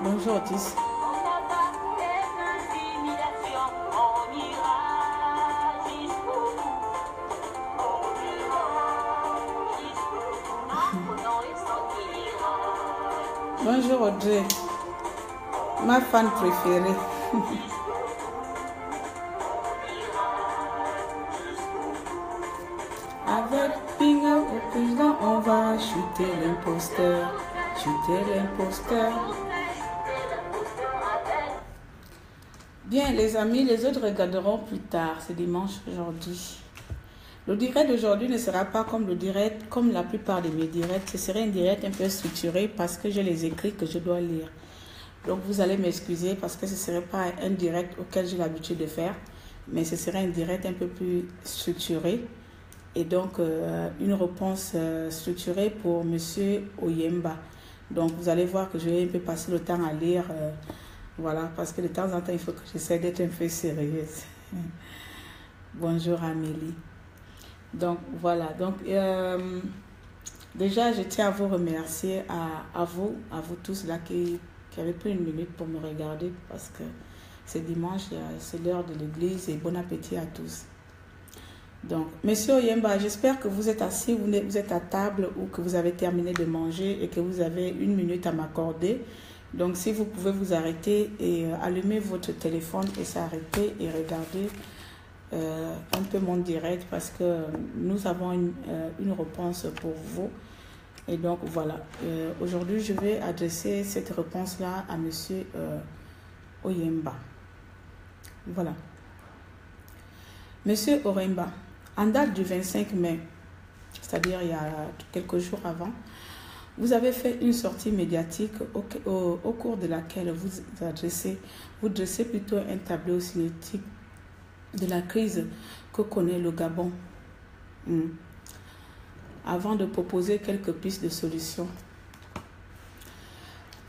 Bonjour Otis. Bonjour Audrey, ma fan préférée. Avec Pinga au président, on va chuter l'imposteur. Chuter l'imposteur. Bien les amis, les autres regarderont plus tard. C'est dimanche aujourd'hui. Le direct d'aujourd'hui ne sera pas comme le direct, comme la plupart de mes directs. Ce serait un direct un peu structuré parce que j'ai les écrits que je dois lire. Donc vous allez m'excuser parce que ce ne serait pas un direct auquel j'ai l'habitude de faire, mais ce serait un direct un peu plus structuré. Et donc une réponse structurée pour Monsieur Oyemba. Donc vous allez voir que je vais un peu passer le temps à lire, voilà, parce que de temps en temps il faut que j'essaie d'être un peu sérieuse. Bonjour Amélie. Donc voilà, donc déjà je tiens à vous remercier, à vous tous là qui avez pris une minute pour me regarder parce que c'est dimanche, c'est l'heure de l'église et bon appétit à tous. Donc, Monsieur Oyemba, j'espère que vous êtes assis, vous êtes à table ou que vous avez terminé de manger et que vous avez une minute à m'accorder. Donc, si vous pouvez vous arrêter et allumer votre téléphone et s'arrêter et regarder un peu mon direct parce que nous avons une réponse pour vous. Et donc, voilà. Aujourd'hui, je vais adresser cette réponse-là à Monsieur Oyemba. Voilà. Monsieur Oyemba, en date du 25 mai, c'est-à-dire il y a quelques jours avant, vous avez fait une sortie médiatique au cours de laquelle vous dressez plutôt un tableau cinétique de la crise que connaît le Gabon, avant de proposer quelques pistes de solutions.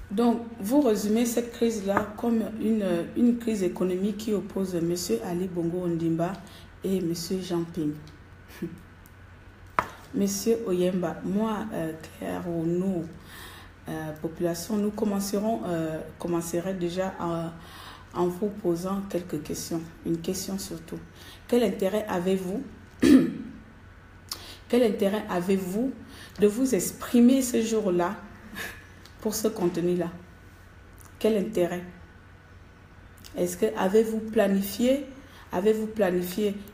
Donc, vous résumez cette crise-là comme une crise économique qui oppose M. Ali Bongo Ondimba et M. Jean Ping. Monsieur Oyemba, moi, Claire, ou nous, population, nous commencerait déjà en vous posant quelques questions. Une question surtout. Quel intérêt avez-vous Quel intérêt avez-vous de vous exprimer ce jour-là pour ce contenu-là? Quel intérêt? Est-ce que avez-vous planifié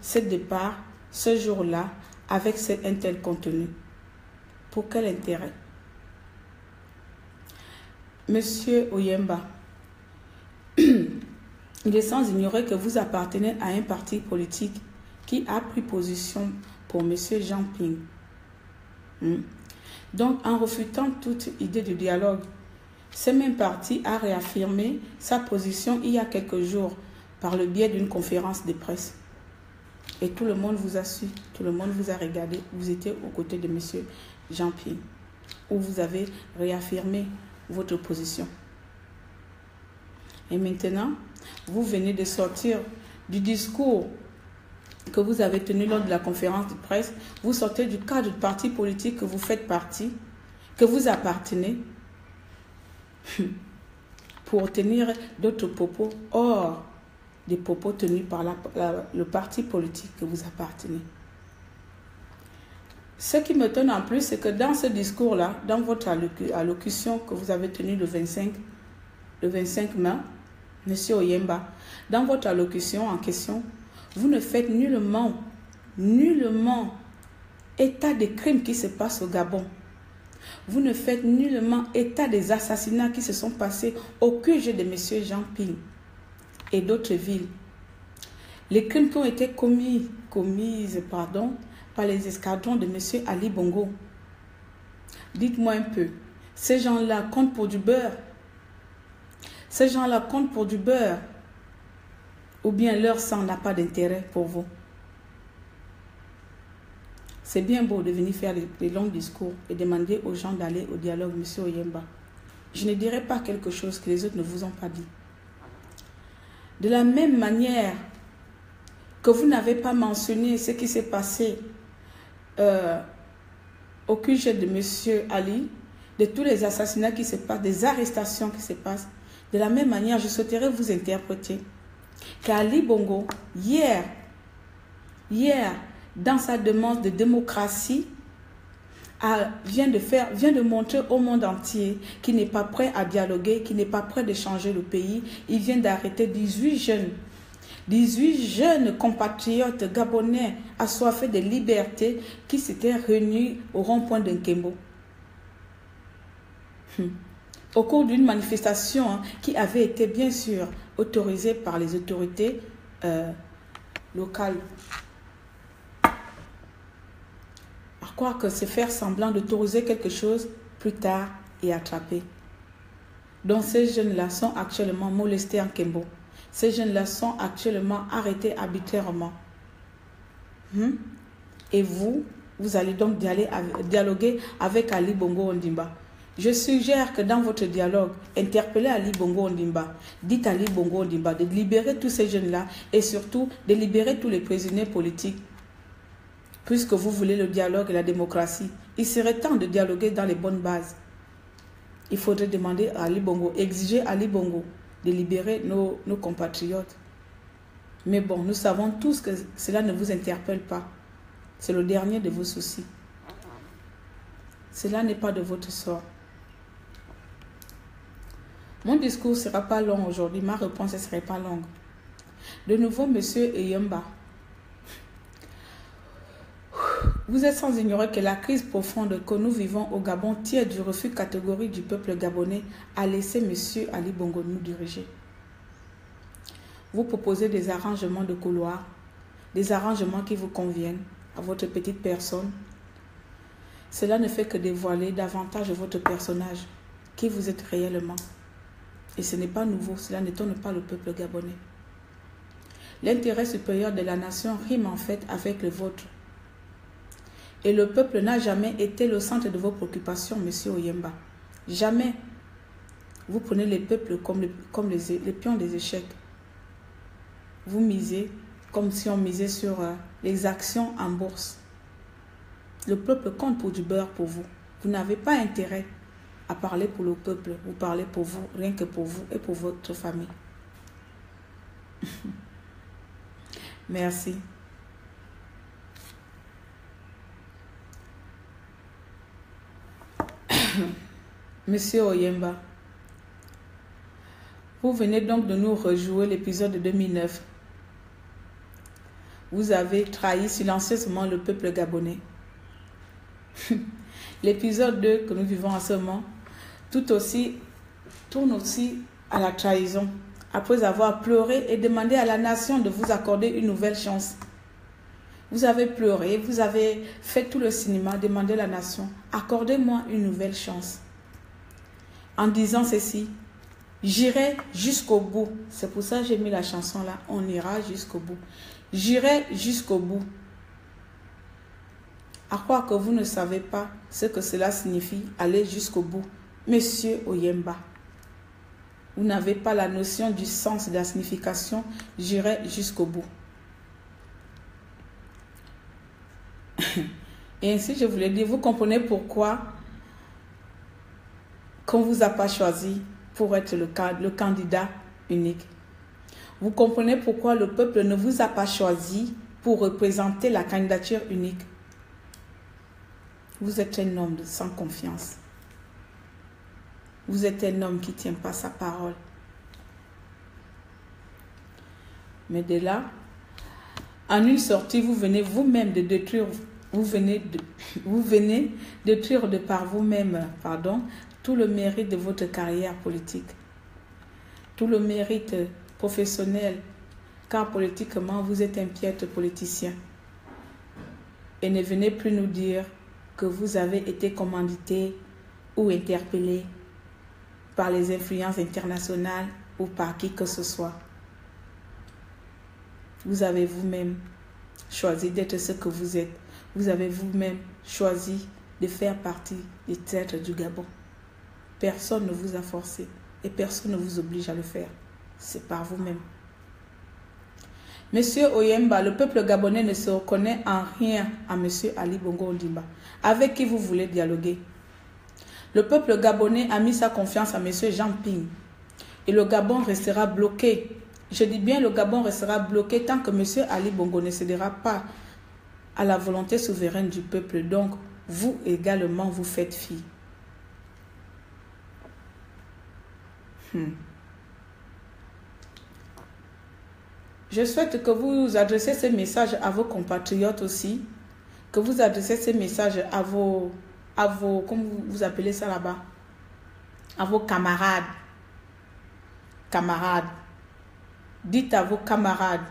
ce départ, ce jour-là, avec un tel contenu? Pour quel intérêt? Monsieur Oyemba, il est sans ignorer que vous appartenez à un parti politique qui a pris position pour Monsieur Jean Ping. Donc, en refutant toute idée de dialogue, ce même parti a réaffirmé sa position il y a quelques jours par le biais d'une conférence de presse. Et tout le monde vous a su, tout le monde vous a regardé, vous étiez aux côtés de M. Jean Ping, où vous avez réaffirmé votre position. Et maintenant, vous venez de sortir du discours que vous avez tenu lors de la conférence de presse, vous sortez du cadre du parti politique que vous faites partie, que vous appartenez, pour tenir d'autres propos hors des propos tenus par le parti politique que vous appartenez. Ce qui me donne en plus, c'est que dans ce discours-là, dans votre allocution que vous avez tenue le 25 mai, M. Oyemba, dans votre allocution en question, vous ne faites nullement état des crimes qui se passent au Gabon. Vous ne faites nullement état des assassinats qui se sont passés au QG de M. Jean Ping et d'autres villes. Les crimes qui ont été commis par les escadrons de M. Ali Bongo. Dites-moi un peu, ces gens-là comptent pour du beurre? Ces gens-là comptent pour du beurre? Ou bien leur sang n'a pas d'intérêt pour vous? C'est bien beau de venir faire les longs discours et demander aux gens d'aller au dialogue, M. Oyemba. Je ne dirai pas quelque chose que les autres ne vous ont pas dit. De la même manière que vous n'avez pas mentionné ce qui s'est passé au QG de M. Ali, de tous les assassinats qui se passent, des arrestations qui se passent, De la même manière, je souhaiterais vous interpréter qu'Ali Bongo, hier, dans sa demande de démocratie, vient de montrer au monde entier qu'il n'est pas prêt à dialoguer, qu'il n'est pas prêt de changer le pays. Il vient d'arrêter 18 jeunes compatriotes gabonais assoiffés de liberté qui s'étaient réunis au rond-point de Nkembo. Au cours d'une manifestation qui avait été bien sûr autorisée par les autorités locales. À croire que c'est faire semblant d'autoriser quelque chose plus tard et attraper. Donc ces jeunes-là sont actuellement molestés en Nkembo. Ces jeunes-là sont actuellement arrêtés arbitrairement. Et vous allez donc dialoguer avec Ali Bongo Ondimba. Je suggère que dans votre dialogue, interpellez Ali Bongo Ondimba. Dites à Ali Bongo Ondimba de libérer tous ces jeunes-là et surtout de libérer tous les prisonniers politiques. Puisque vous voulez le dialogue et la démocratie, il serait temps de dialoguer dans les bonnes bases. Il faudrait demander à Ali Bongo, exiger à Ali Bongo de libérer nos compatriotes. Mais bon, nous savons tous que cela ne vous interpelle pas. C'est le dernier de vos soucis. Cela n'est pas de votre sort. Mon discours ne sera pas long aujourd'hui. Ma réponse ne sera pas longue. De nouveau, monsieur Oyemba. Vous êtes sans ignorer que la crise profonde que nous vivons au Gabon tire du refus catégorique du peuple gabonais à laisser monsieur Ali Bongo nous diriger. Vous proposez des arrangements de couloir, des arrangements qui vous conviennent à votre petite personne. Cela ne fait que dévoiler davantage votre personnage, qui vous êtes réellement. Et ce n'est pas nouveau, cela n'étonne pas le peuple gabonais. L'intérêt supérieur de la nation rime en fait avec le vôtre. Et le peuple n'a jamais été le centre de vos préoccupations, monsieur Oyemba. Jamais. Vous prenez les peuples comme les pions des échecs. Vous misez comme si on misait sur les actions en bourse. Le peuple compte pour du beurre pour vous. Vous n'avez pas intérêt à parler pour le peuple. Vous parlez pour vous, rien que pour vous et pour votre famille. Merci. Monsieur Oyemba, vous venez donc de nous rejouer l'épisode de 2009. Vous avez trahi silencieusement le peuple gabonais. L'épisode 2 que nous vivons en ce moment tourne aussi à la trahison. Après avoir pleuré et demandé à la nation de vous accorder une nouvelle chance. Vous avez pleuré, vous avez fait tout le cinéma, demandé à la nation, accordez-moi une nouvelle chance. En disant ceci, j'irai jusqu'au bout. C'est pour ça que j'ai mis la chanson là, on ira jusqu'au bout. J'irai jusqu'au bout. À croire que vous ne savez pas ce que cela signifie, aller jusqu'au bout. Monsieur Oyemba, vous n'avez pas la notion du sens, de la signification, j'irai jusqu'au bout. Et ainsi, je voulais dire, vous comprenez pourquoi qu'on ne vous a pas choisi pour être le candidat unique. Vous comprenez pourquoi le peuple ne vous a pas choisi pour représenter la candidature unique. Vous êtes un homme sans confiance. Vous êtes un homme qui ne tient pas sa parole. Mais de là, en une sortie, vous venez vous-même de détruire, vous venez détruire de par vous-même, tout le mérite de votre carrière politique, tout le mérite professionnel, car politiquement, vous êtes un piètre politicien. Et ne venez plus nous dire que vous avez été commandité ou interpellé par les influences internationales ou par qui que ce soit. Vous avez vous-même choisi d'être ce que vous êtes. Vous avez vous-même choisi de faire partie des traîtres du Gabon. Personne ne vous a forcé et personne ne vous oblige à le faire. C'est par vous-même. Monsieur Oyemba, le peuple gabonais ne se reconnaît en rien à Monsieur Ali Bongo Ondimba, avec qui vous voulez dialoguer. Le peuple gabonais a mis sa confiance à Monsieur Jean Ping, et le Gabon restera bloqué. Je dis bien le Gabon restera bloqué tant que M. Ali Bongo ne cédera pas à la volonté souveraine du peuple. Donc, vous également, vous faites fi. Je souhaite que vous adressez ces messages à vos compatriotes aussi, que vous adressez ces messages à vos comment vous appelez ça là-bas, à vos camarades. Dites à vos camarades,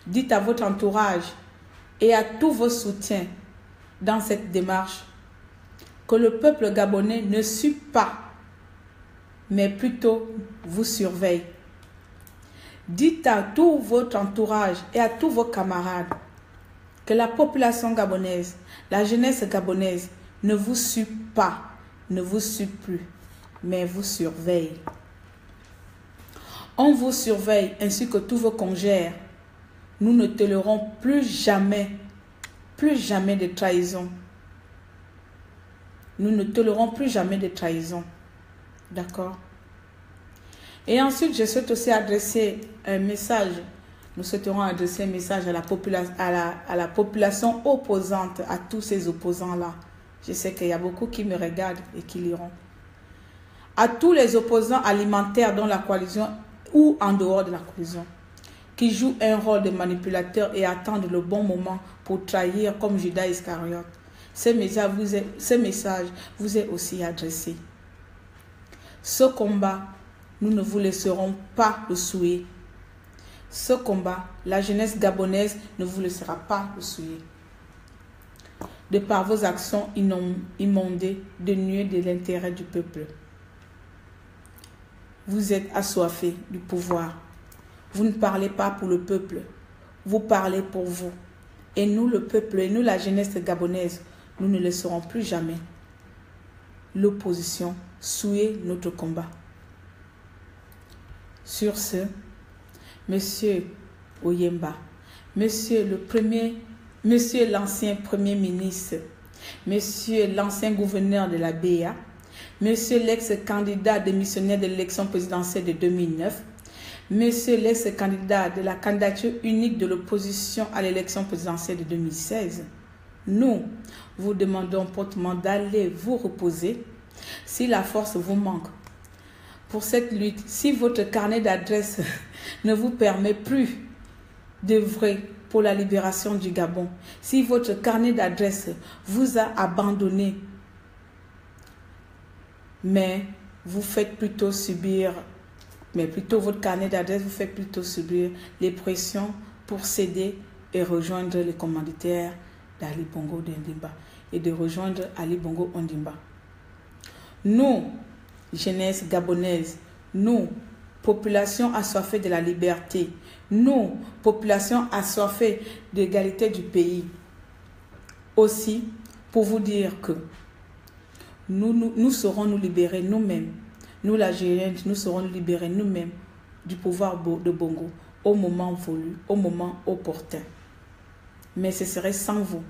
dites à votre entourage et à tous vos soutiens dans cette démarche que le peuple gabonais ne suit pas, mais plutôt vous surveille. Dites à tout votre entourage et à tous vos camarades que la population gabonaise, la jeunesse gabonaise ne vous suit pas, ne vous suit plus, mais vous surveille. On vous surveille ainsi que tous vos congères. Nous ne tolérons plus jamais de trahison. Nous ne tolérons plus jamais de trahison. D'accord? Et ensuite, je souhaite aussi adresser un message. Nous souhaiterons adresser un message à la population opposante, à tous ces opposants-là. Je sais qu'il y a beaucoup qui me regardent et qui liront. À tous les opposants alimentaires dans la coalition ou en dehors de la coalition, qui jouent un rôle de manipulateur et attendent le bon moment pour trahir comme Judas Iscariote. Ce message vous est aussi adressé. Ce combat, nous ne vous laisserons pas le souiller. Ce combat, la jeunesse gabonaise ne vous laissera pas le souiller. De par vos actions immondées, dénuées de l'intérêt du peuple. Vous êtes assoiffés du pouvoir. Vous ne parlez pas pour le peuple. Vous parlez pour vous. Et nous, le peuple, et nous, la jeunesse gabonaise, nous ne laisserons plus jamais l'opposition souiller notre combat. Sur ce, Monsieur Oyemba, Monsieur l'ancien Premier ministre, Monsieur l'ancien gouverneur de la BA, Monsieur l'ex-candidat démissionnaire de l'élection présidentielle de 2009, Monsieur l'ex-candidat de la candidature unique de l'opposition à l'élection présidentielle de 2016, nous vous demandons promptement d'aller vous reposer si la force vous manque. Pour cette lutte, si votre carnet d'adresse ne vous permet plus d'œuvrer pour la libération du Gabon, si votre carnet d'adresse vous a abandonné, mais vous faites plutôt subir, votre carnet d'adresse vous fait plutôt subir les pressions pour céder et rejoindre les commanditaires d'Ali Bongo Ondimba et de rejoindre Ali Bongo Ondimba. Nous, jeunesse gabonaise, nous, population assoiffée de la liberté, nous, population assoiffée d'égalité du pays, aussi pour vous dire que nous saurons nous libérer nous-mêmes. Nous, la jeunesse, nous saurons nous libérer nous-mêmes du pouvoir de Bongo au moment voulu, au moment opportun. Mais ce serait sans vous.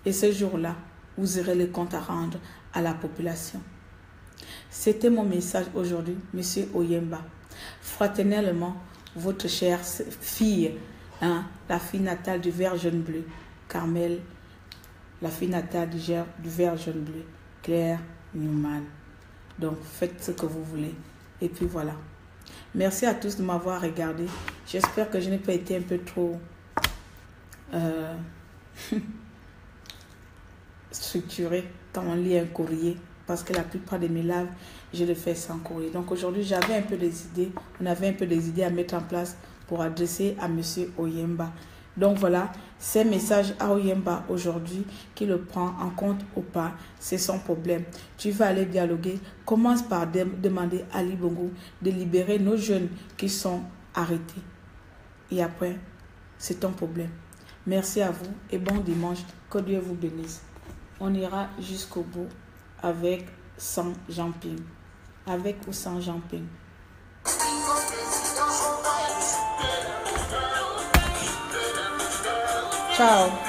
Et ce jour-là, vous aurez le compte à rendre à la population. C'était mon message aujourd'hui, Monsieur Oyemba. Fraternellement, votre chère fille, la fille natale du vert jaune bleu, Carmel, la fille natale du vert jaune bleu, Claire Newman. Donc, faites ce que vous voulez. Et puis voilà. Merci à tous de m'avoir regardé. J'espère que je n'ai pas été un peu trop structuré quand on lit un courrier. Parce que la plupart de mes lives, je le fais sans courrier. Donc aujourd'hui, j'avais un peu des idées. On avait un peu des idées à mettre en place pour adresser à Monsieur Oyemba. Donc voilà, ces messages à Oyemba aujourd'hui, qui le prend en compte ou pas, c'est son problème. Tu vas aller dialoguer. Commence par demander à Ali Bongo de libérer nos jeunes qui sont arrêtés. Et après, c'est ton problème. Merci à vous et bon dimanche. Que Dieu vous bénisse. On ira jusqu'au bout. Avec, sans jumping. Avec ou sans jumping. Ciao.